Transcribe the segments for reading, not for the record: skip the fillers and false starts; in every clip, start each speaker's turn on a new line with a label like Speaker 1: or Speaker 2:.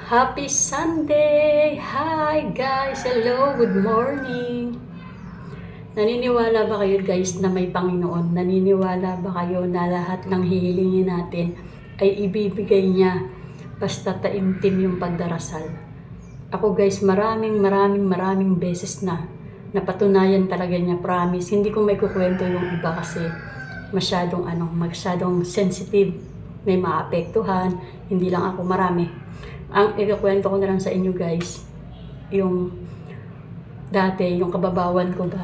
Speaker 1: Happy Sunday! Hi guys! Hello! Good morning! Naniniwala ba kayo guys na may Panginoon? Naniniwala ba kayo na lahat ng hihilingin natin ay ibibigay niya basta taimtim yung pagdarasal? Ako guys, maraming beses na napatunayan talaga niya, promise. Hindi ko may kukwento yung iba kasi masyadong sensitive. May maapektuhan, hindi lang ako, marami. Ang ikukwento ko na lang sa inyo guys, yung dati, yung kababawan ko ba.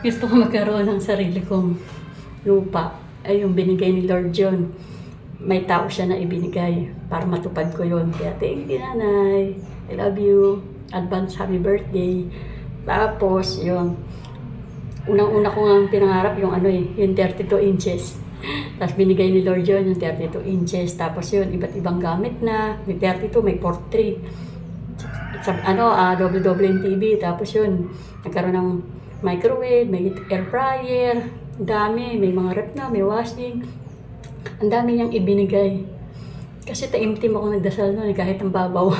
Speaker 1: Gusto ko magkaroon ng sarili kong lupa. Ay, yung binigay ni Lord John. May tao siya na ibinigay para matupad ko yun. Kaya thank you, nanay. I love you. Advance happy birthday. Tapos, yun. Unang-una ko nga pinangarap yung yung 32 inches. Tapos binigay ni Lord John yung 32 inches. Tapos yun, iba't ibang gamit na. May 32, may 43. Double yung TV. Tapos yun, nagkaroon ng microwave, may air fryer. Ang dami, may mga rep na, may washing. Ang dami niyang ibinigay. Kasi taimtim ako nagdasal noon, kahit ang babaw.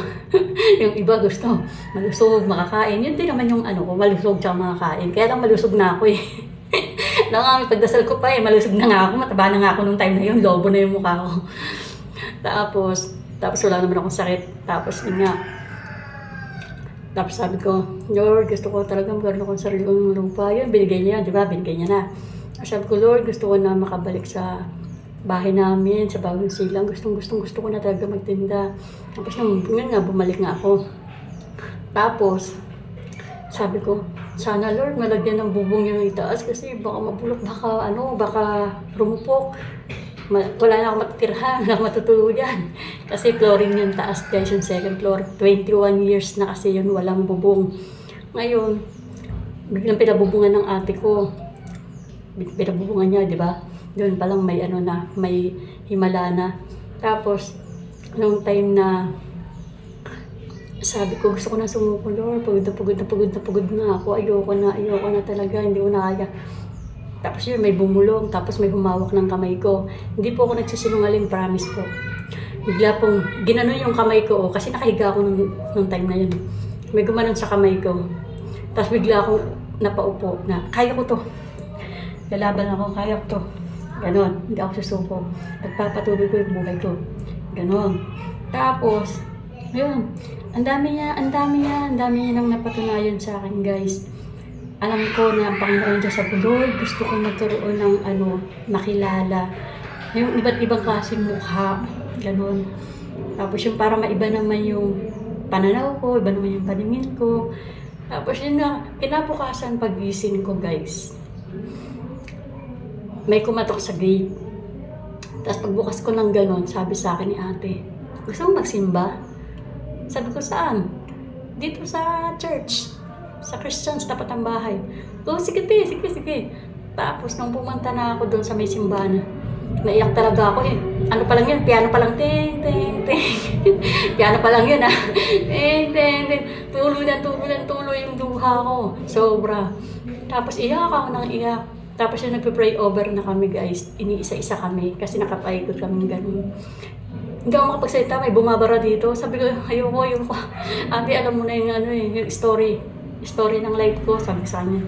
Speaker 1: Yung iba gusto, malusog, makakain. Yun din naman yung malusog tsaka makakain. Kaya lang malusog na ako eh. May pagdasal ko pa eh, malusog na nga ako, mataba na nga ako nung time na yun, lobo na yung mukha ko. Tapos wala naman akong sakit. Tapos sabi ko, Lord, gusto ko talaga magkaroon akong sarili kong lupa. Yun, binigay niya, di ba? Binigay niya na. Sabi ko, Lord, gusto ko na makabalik sa bahay namin, sa bagong silang. Gusto ko na talaga magtinda. Tapos yun nga, bumalik nga ako. Tapos, sabi ko, sana Lord, malagyan ng bubong yung itaas kasi baka mabulok, baka rumupok. Wala na akong matitirhan, wala akong matutuluyan. Kasi flooring yung taas guys, yung second floor. 21 years na kasi yun, walang bubong. Ngayon, biglang pinabubungan ng ate ko. Pinabubungan niya, di ba? Doon palang may may himala na. Tapos, nung time na sabi ko, gusto ko na sumuko, Lord. Pagod na ako. Ayoko na talaga. Hindi ko na kaya. Tapos yun, may bumulong. Tapos may humawak ng kamay ko. Hindi po ako nagsisinungaling, promise po. Bigla pong ginanon yung kamay ko. Kasi nakahiga ako nung time na yun. May gumanon sa kamay ko. Tapos bigla akong napaupo na, kaya ko to. Lalaban ako, kaya ko to. Ganon. Hindi ako susuko. Pagpapatuloy ko yung buhay ko. Ganon. Tapos, yun. Ang dami niya nang napatunayan sa akin, guys. Alam ko na ang Panginoon Diyos sa Lord, gusto ko magkaroon ng makilala. Yung iba't ibang klaseng mukha, gano'n. Tapos yung para maiba naman yung pananaw ko, iba naman yung paningin ko. Tapos yun na, kinabukasan pagising ko, guys. May kumatok sa gate. Tapos pagbukas ko ng gano'n, sabi sa akin ni ate, gusto mo magsimba? Sabi ko, saan? Dito sa church. Sa Christians, tapat ang bahay. Oh, sige. Tapos nung pumunta na ako doon sa may simbahan, naiyak talaga ako eh. Ano pa lang yun? Piano pa lang. Ting. Piano pa lang yun ah. Ting. Tuloy yung duha ko. Sobra. Tapos iyak ako ng iyak. Tapos yung nagpe-pray over na kami guys. Iniisa-isa kami kasi nakapaikot kami ganun. Hindi ako makapagsalita, may bumabara dito. Sabi ko, ayoko. Ate, alam mo na yung story ng life ko. Sabi ko sa kanya.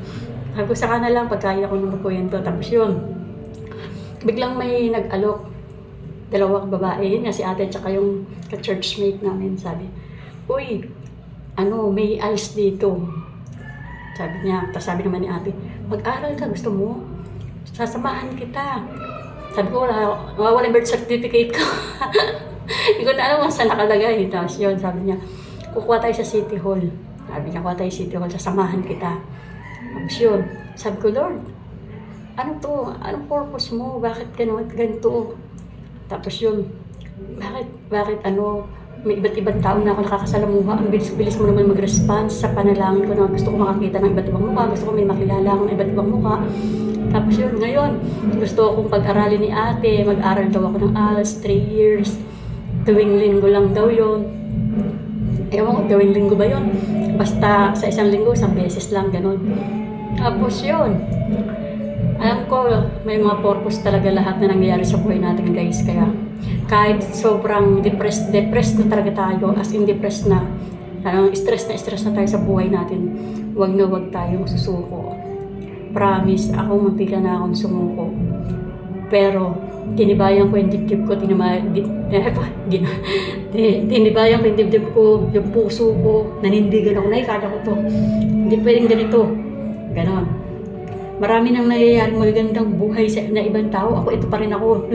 Speaker 1: Sabi ko sa kanya lang, pagkaya ko na magkwento. Tapos yun, biglang may nag-alok. Dalawang babae. Yun nga si ate, tsaka yung ka-churchmate namin. Sabi, uy, may ALS dito. Sabi niya, tapos sabi naman ni ate, mag-aral ka, gusto mo? Sasamahan kita. Sabi ko, wala yung birth certificate ko. Hindi ko na alam kung saan nakalagay. Tapos yun, sabi niya, kukuha tayo sa City Hall. Sabi niya, kukuha tayo sa City Hall, sasamahan kita. Tapos yun, sabi ko, Lord, ano to? Anong purpose mo? Bakit ganito? Tapos yun, bakit may iba't ibang tao na ako nakakasalamuha. Ang bilis-bilis mo naman mag-response sa panalangin ko na gusto ko makakita ng iba't ibang mukha. Gusto ko may makilala akong iba't ibang mukha. Tapos yun, ngayon, gusto akong pag-aralin ni ate. Mag-aral daw ako ng ALS, 3 years. Tuwing linggo lang daw yun. Ewan ko, tuwing linggo ba yun? Basta sa isang linggo, isang beses lang, ganun. Tapos yun, alam ko, may mga purpose talaga lahat na nangyayari sa buhay natin guys. Kaya kahit sobrang depressed na talaga tayo, as in depressed na, stress na tayo sa buhay natin, wag na wag tayong susuko. Promise, ako munti ka na akong sumuko. Pero, tinibayan ko yung dibdib ko, tinibayan ko yung dibdib ko, yung puso ko, nanindigan ako, kaya ko to. Hindi pwedeng ganito. Ganon. Marami nang nangyayari magandang buhay na ibang tao. Ako, ito pa rin ako.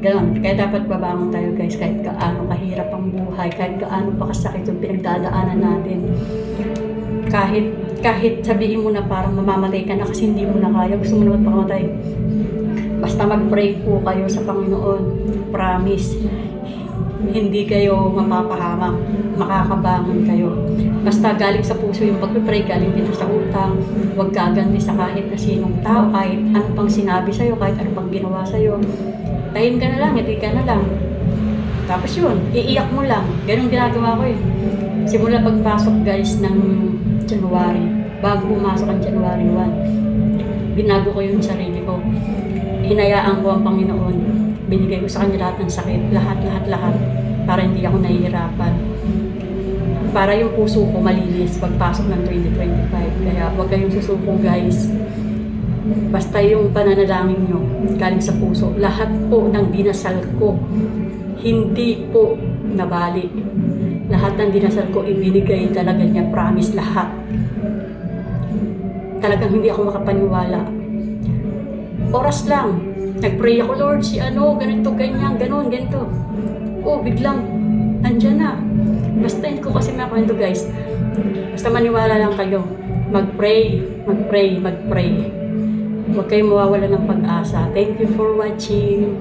Speaker 1: Ganon. Kaya dapat babangon tayo guys, kahit gaano kahirap ang buhay, kahit gaano pa kasakit yung pinagdadaanan natin. Kahit sabihin mo na parang mamamatay ka na kasi hindi mo na kaya, gusto mo naman pakamatay. Basta mag-pray po kayo sa Panginoon. Promise. Hindi kayo mapapahamak. Makakabangon kayo. Basta galing sa puso yung pag-pray, galing dito sa utang. Huwag gaganti sa kahit na sinong tao, kahit ano pang sinabi sa'yo, kahit ano pang ginawa sa'yo. Tayin ka na lang, ngiti ka na lang. Tapos yun, iiyak mo lang. Ganun ginagawa ko eh. Simula pagpasok guys ng January, bago pumasok ang January 1, binago ko yung sarili ko. Hinayaan ko ang Panginoon. Binigay ko sa kanya lahat ng sakit, lahat, para hindi ako nahihirapan. Para yung puso ko malinis pagpasok ng 2025. Kaya huwag kayong susuko guys. Basta yung pananalangin nyo, galing sa puso. Lahat po ng dinasal ko, hindi po nabali. Lahat ng dinasal ko, ibinigay talaga niya. Promise, lahat. Talagang hindi ako makapaniwala. Oras lang. Nag-pray ako, Lord, ganito, ganyan, ganito. Biglang, nandyan na. Basta hindi ko kasi makakwento guys. Basta maniwala lang kayo. Mag-pray. Huwag kayong mawawala ng pag-asa. Thank you for watching.